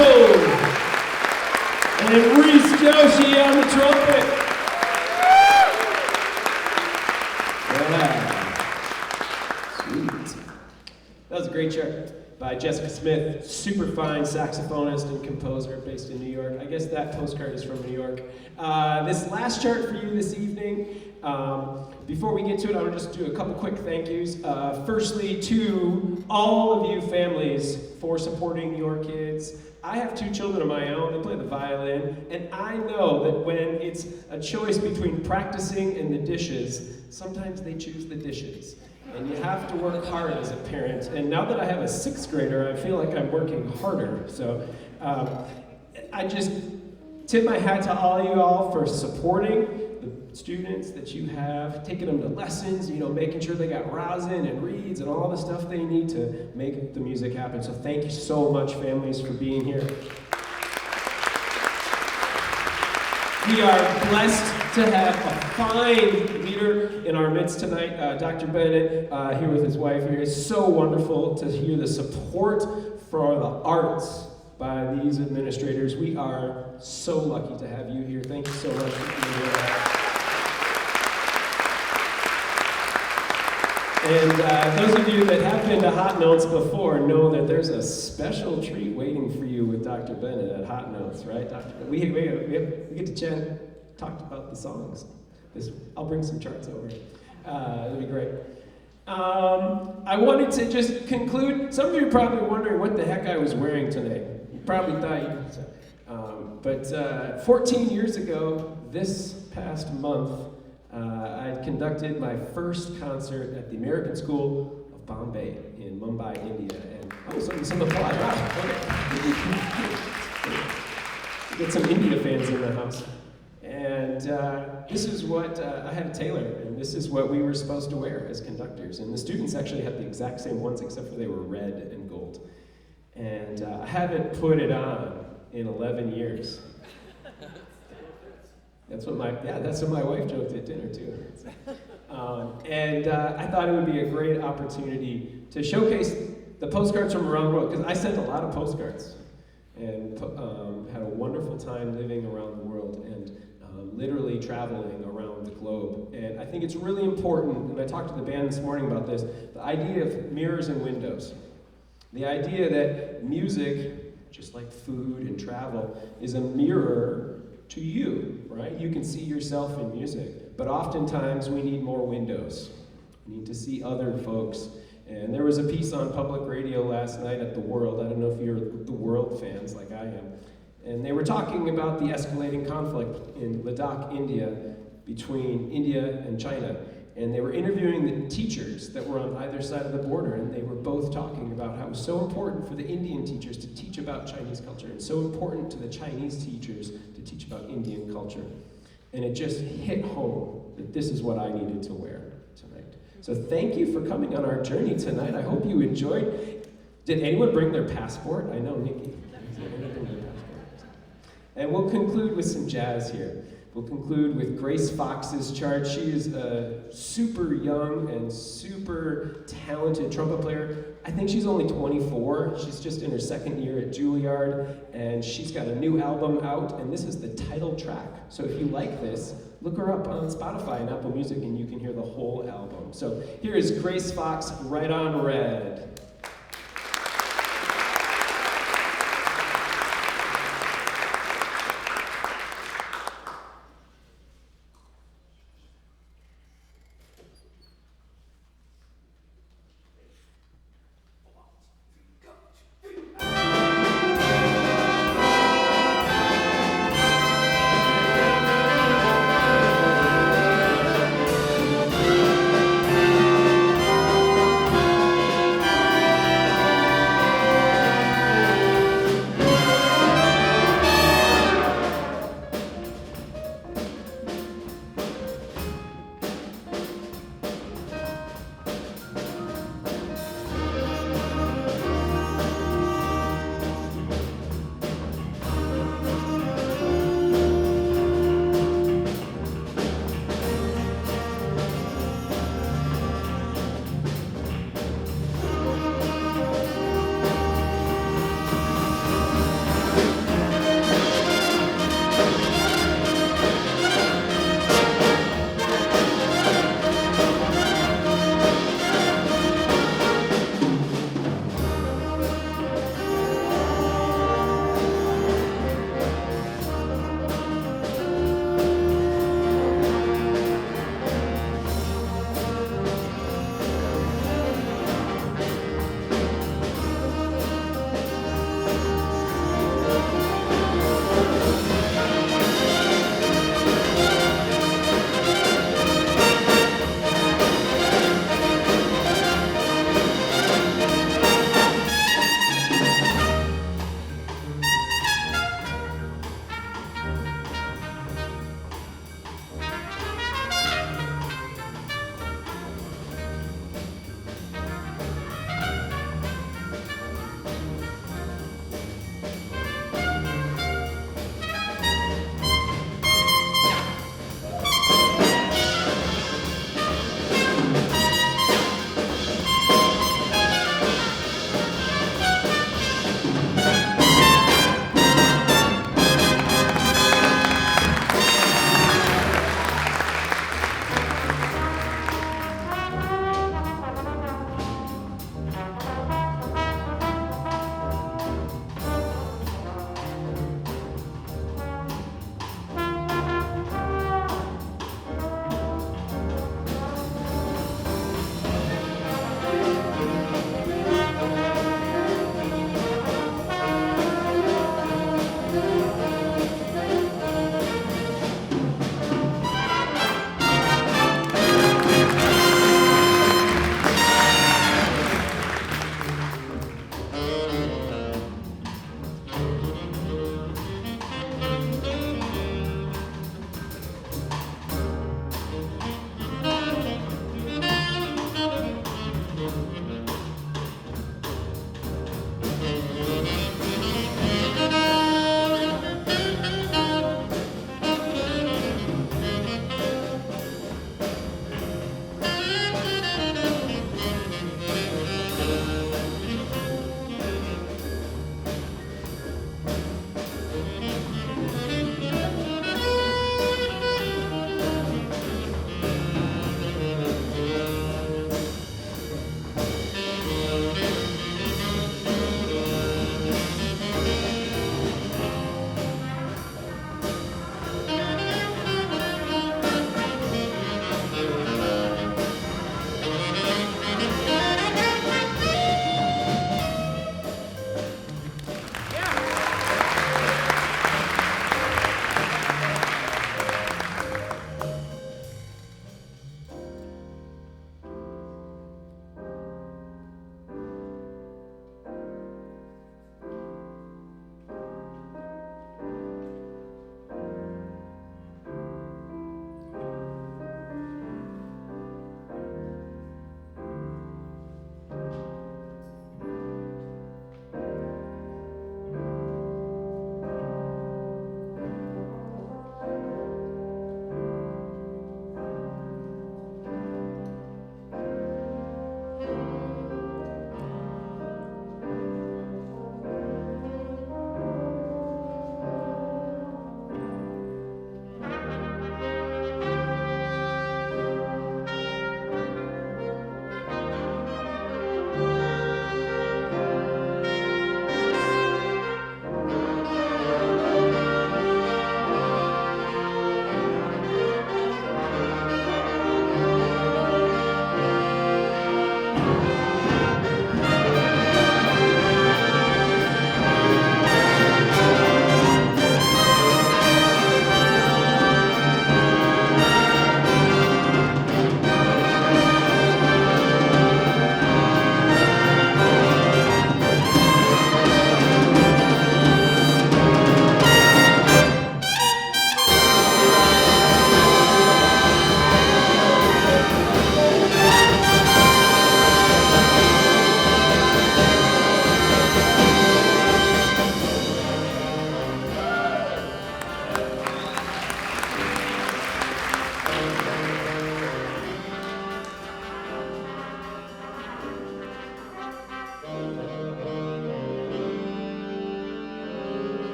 saxophone. And Reese Joshi on the trumpet. Yeah. Sweet. That was a great chart by Jessica Smith, super fine saxophonist and composer based in New York. I guess that postcard is from New York. This last chart for you this evening, before we get to it, I want to just do a couple quick thank yous. Firstly, to all of you families for supporting your kids. I have 2 children of my own, they play the violin, and I know that when it's a choice between practicing and the dishes, sometimes they choose the dishes. And you have to work hard as a parent. And now that I have a 6th grader, I feel like I'm working harder. So I just tip my hat to all you all for supporting the students that you have, taking them to lessons, making sure they got rosin and reeds and all the stuff they need to make the music happen. So thank you so much, families, for being here. We are blessed to have a fine leader in our midst tonight, Dr. Bennett, here with his wife here. It's so wonderful to hear the support for the arts by these administrators. We are so lucky to have you here. Thank you so much for being here. And those of you that have been to Hot Notes before know that there's a special treat waiting for you with Dr. Bennett at Hot Notes, right? We get to chat, talk about the songs. I'll bring some charts over. It'll be great. I wanted to just conclude. Some of you are probably wondering what the heck I was wearing today. You probably thought but 14 years ago, this past month, I conducted my first concert at the American School of Bombay in Mumbai, India. And some applause. Okay. Get some India fans in the house. And this is what I had a tailor, and this is what we were supposed to wear as conductors. And the students actually had the exact same ones, except for they were red and gold. And I haven't put it on in 11 years. That's what my wife joked at dinner too. And I thought it would be a great opportunity to showcase the postcards from around the world, because I sent a lot of postcards and had a wonderful time living around the world and literally traveling around the globe. And I think it's really important, and I talked to the band this morning about this, the idea of mirrors and windows. The idea that music, just like food and travel, is a mirror to you, right? You can see yourself in music, but oftentimes we need more windows. We need to see other folks. And there was a piece on public radio last night at The World. I don't know if you're The World fans like I am. And they were talking about the escalating conflict in Ladakh, India, between India and China. And they were interviewing the teachers that were on either side of the border, and they were both talking about how it was so important for the Indian teachers to teach about Chinese culture, and so important to the Chinese teachers to teach about Indian culture. And it just hit home that this is what I needed to wear tonight. So thank you for coming on our journey tonight. I hope you enjoyed. Did anyone bring their passport? I know Nikki. And we'll conclude with some jazz here. We'll conclude with Grace Fox's chart. She is a super young and super talented trumpet player. I think she's only 24. She's just in her 2nd year at Juilliard, and she's got a new album out, and this is the title track. So if you like this, look her up on Spotify and Apple Music, and you can hear the whole album. So here is Grace Fox, Right on Red.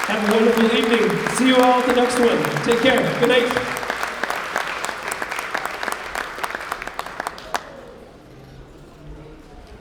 Have a wonderful evening. See you all at the next one. Take care. Good night.